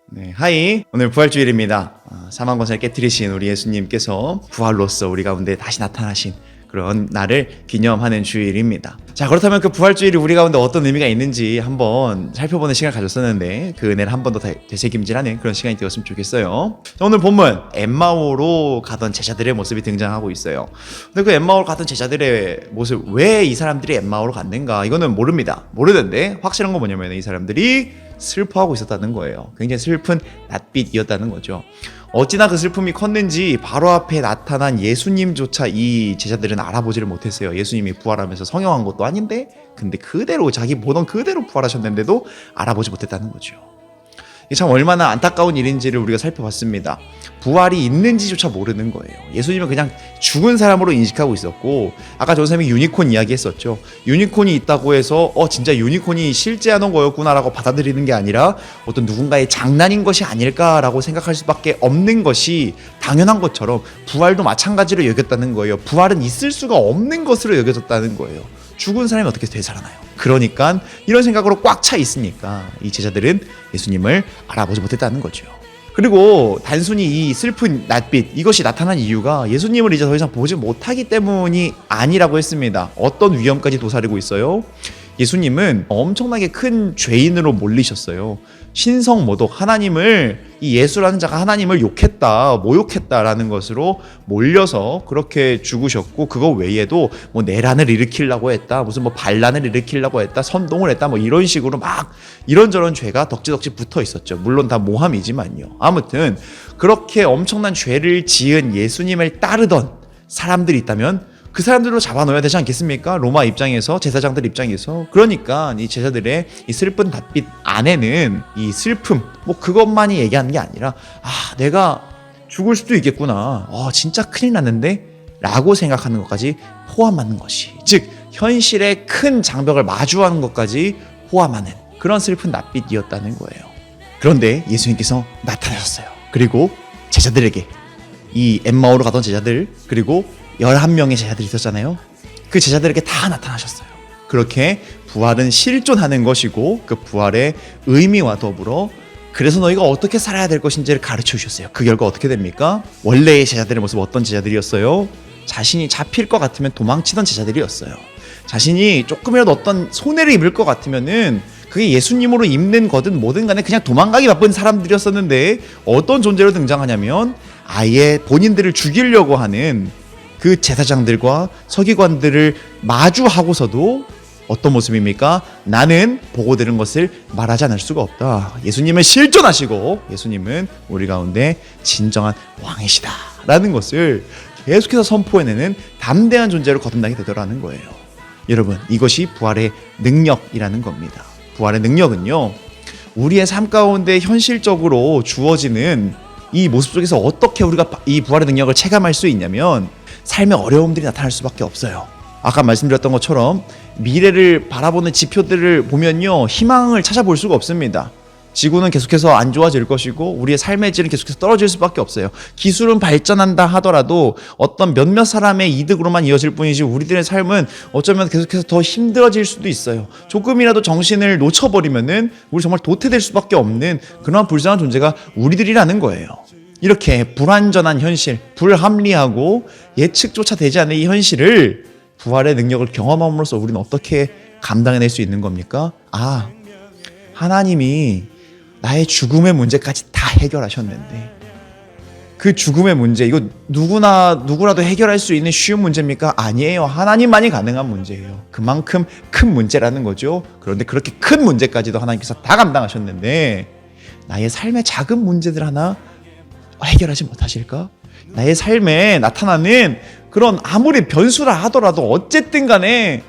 네, 하이. 오늘 부활주일입니다. 사망 권세를 깨뜨리신 우리 예수님께서 부활로서 우리 가운데 다시 나타나신 그런 날을 기념하는 주일입니다. 자, 그렇다면 그 부활주일이 우리 가운데 어떤 의미가 있는지 한번 살펴보는 시간을 가졌었는데 그 은혜를 한 번 더 되새김질하는 그런 시간이 되었으면 좋겠어요. 자, 오늘 본문 엠마오로 가던 제자들의 모습이 등장하고 있어요. 근데 그 엠마오로 가던 제자들의 모습, 왜 이 사람들이 엠마오로 갔는가? 이거는 모르는데 확실한 건 뭐냐면 이 사람들이 슬퍼하고 있었다는 거예요. 굉장히 슬픈 낯빛이었다는 거죠. 어찌나 그 슬픔이 컸는지 바로 앞에 나타난 예수님조차 이 제자들은 알아보지를 못했어요. 예수님이 부활하면서 성령한 것도 아닌데 근데 그대로 자기 보던 그대로 부활하셨는데도 알아보지 못했다는 거죠. 이게 참 얼마나 안타까운 일인지를 우리가 살펴봤습니다. 부활이 있는지조차 모르는 거예요. 예수님은 그냥 죽은 사람으로 인식하고 있었고, 아까 조 선생님이 유니콘 이야기했었죠. 유니콘이 있다고 해서 진짜 유니콘이 실제하는 거였구나라고 받아들이는 게 아니라 어떤 누군가의 장난인 것이 아닐까라고 생각할 수밖에 없는 것이 당연한 것처럼 부활도 마찬가지로 여겼다는 거예요. 부활은 있을 수가 없는 것으로 여겨졌다는 거예요. 죽은 사람이 어떻게 되살아나요? 그러니까 이런 생각으로 꽉 차 있으니까 이 제자들은 예수님을 알아보지 못했다는 거죠. 그리고 단순히 이 슬픈 낯빛 이것이 나타난 이유가 예수님을 이제 더 이상 보지 못하기 때문이 아니라고 했습니다. 어떤 위험까지 도사리고 있어요? 예수님은 엄청나게 큰 죄인으로 몰리셨어요. 신성모독, 하나님을, 이 예수라는 자가 하나님을 욕했다, 모욕했다라는 것으로 몰려서 그렇게 죽으셨고, 그거 외에도 뭐 내란을 일으키려고 했다, 무슨 뭐 반란을 일으키려고 했다, 선동을 했다, 뭐 이런 식으로 막 이런저런 죄가 덕지덕지 붙어 있었죠. 물론 다 모함이지만요. 아무튼 그렇게 엄청난 죄를 지은 예수님을 따르던 사람들이 있다면 그 사람들로 잡아넣어야 되지 않겠습니까? 로마 입장에서, 제사장들 입장에서. 그러니까 이 제자들의 이 슬픈 낯빛 안에는 이 슬픔, 뭐 그것만이 얘기하는 게 아니라 내가 죽을 수도 있겠구나, 진짜 큰일 났는데 라고 생각하는 것까지 포함하는 것이, 즉 현실의 큰 장벽을 마주하는 것까지 포함하는 그런 슬픈 낯빛이었다는 거예요. 그런데 예수님께서 나타나셨어요. 그리고 제자들에게, 이 엠마오로 가던 제자들, 그리고 11명의 제자들이 있었잖아요. 그 제자들에게 다 나타나셨어요. 그렇게 부활은 실존하는 것이고 그 부활의 의미와 더불어 그래서 너희가 어떻게 살아야 될 것인지를 가르쳐 주셨어요. 그 결과 어떻게 됩니까? 원래의 제자들의 모습 어떤 제자들이었어요? 자신이 잡힐 것 같으면 도망치던 제자들이었어요. 자신이 조금이라도 어떤 손해를 입을 것 같으면은 그게 예수님으로 입는 거든 뭐든 간에 그냥 도망가기 바쁜 사람들이었었는데 어떤 존재로 등장하냐면 아예 본인들을 죽이려고 하는 그 제사장들과 서기관들을 마주하고서도 어떤 모습입니까? 나는 보고 들은 것을 말하지 않을 수가 없다. 예수님은 실존하시고 예수님은 우리 가운데 진정한 왕이시다 라는 것을 계속해서 선포해내는 담대한 존재로 거듭나게 되더라는 거예요. 여러분, 이것이 부활의 능력이라는 겁니다. 부활의 능력은요, 우리의 삶 가운데 현실적으로 주어지는 이 모습 속에서 어떻게 우리가 이 부활의 능력을 체감할 수 있냐면 삶의 어려움들이 나타날 수밖에 없어요. 아까 말씀드렸던 것처럼 미래를 바라보는 지표들을 보면요, 희망을 찾아볼 수가 없습니다. 지구는 계속해서 안 좋아질 것이고 우리의 삶의 질은 계속해서 떨어질 수밖에 없어요. 기술은 발전한다 하더라도 어떤 몇몇 사람의 이득으로만 이어질 뿐이지 우리들의 삶은 어쩌면 계속해서 더 힘들어질 수도 있어요. 조금이라도 정신을 놓쳐버리면은 우리 정말 도태될 수밖에 없는 그러한 불쌍한 존재가 우리들이라는 거예요. 이렇게 불완전한 현실, 불합리하고 예측조차 되지 않는 이 현실을 부활의 능력을 경험함으로써 우리는 어떻게 감당해낼 수 있는 겁니까? 하나님이 나의 죽음의 문제까지 다 해결하셨는데 그 죽음의 문제, 이거 누구라도 해결할 수 있는 쉬운 문제입니까? 아니에요. 하나님만이 가능한 문제예요. 그만큼 큰 문제라는 거죠. 그런데 그렇게 큰 문제까지도 하나님께서 다 감당하셨는데 나의 삶의 작은 문제들 하나 해결하지 못하실까? 나의 삶에 나타나는 그런 아무리 변수라 하더라도 어쨌든 간에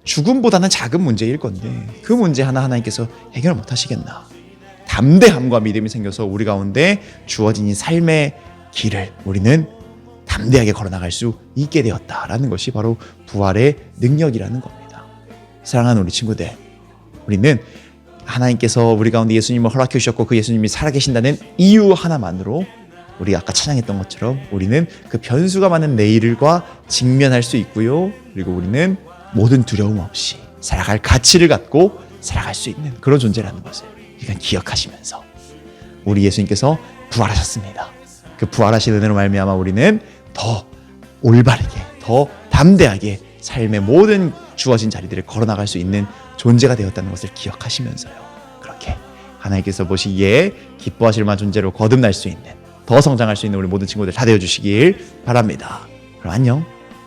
죽음보다는 작은 문제일 건데 그 문제 하나님께서 해결 못하시겠나? 담대함과 믿음이 생겨서 우리 가운데 주어진 이 삶의 길을 우리는 담대하게 걸어나갈 수 있게 되었다라는 것이 바로 부활의 능력이라는 겁니다. 사랑하는 우리 친구들, 우리는 하나님께서 우리 가운데 예수님을 허락해 주셨고 그 예수님이 살아계신다는 이유 하나만으로 우리 아까 찬양했던 것처럼 우리는 그 변수가 많은 내일과 직면할 수 있고요. 그리고 우리는 모든 두려움 없이 살아갈 가치를 갖고 살아갈 수 있는 그런 존재라는 것을 그러니까 기억하시면서 우리 예수님께서 부활하셨습니다. 그 부활하신 은혜로 말미암아 우리는 더 올바르게, 더 담대하게 삶의 모든 주어진 자리들을 걸어나갈 수 있는 존재가 되었다는 것을 기억하시면서요, 그렇게 하나님께서 보시기에 기뻐하실 만한 존재로 거듭날 수 있는, 더 성장할 수 있는 우리 모든 친구들 다 되어주시길 바랍니다. 그럼 안녕.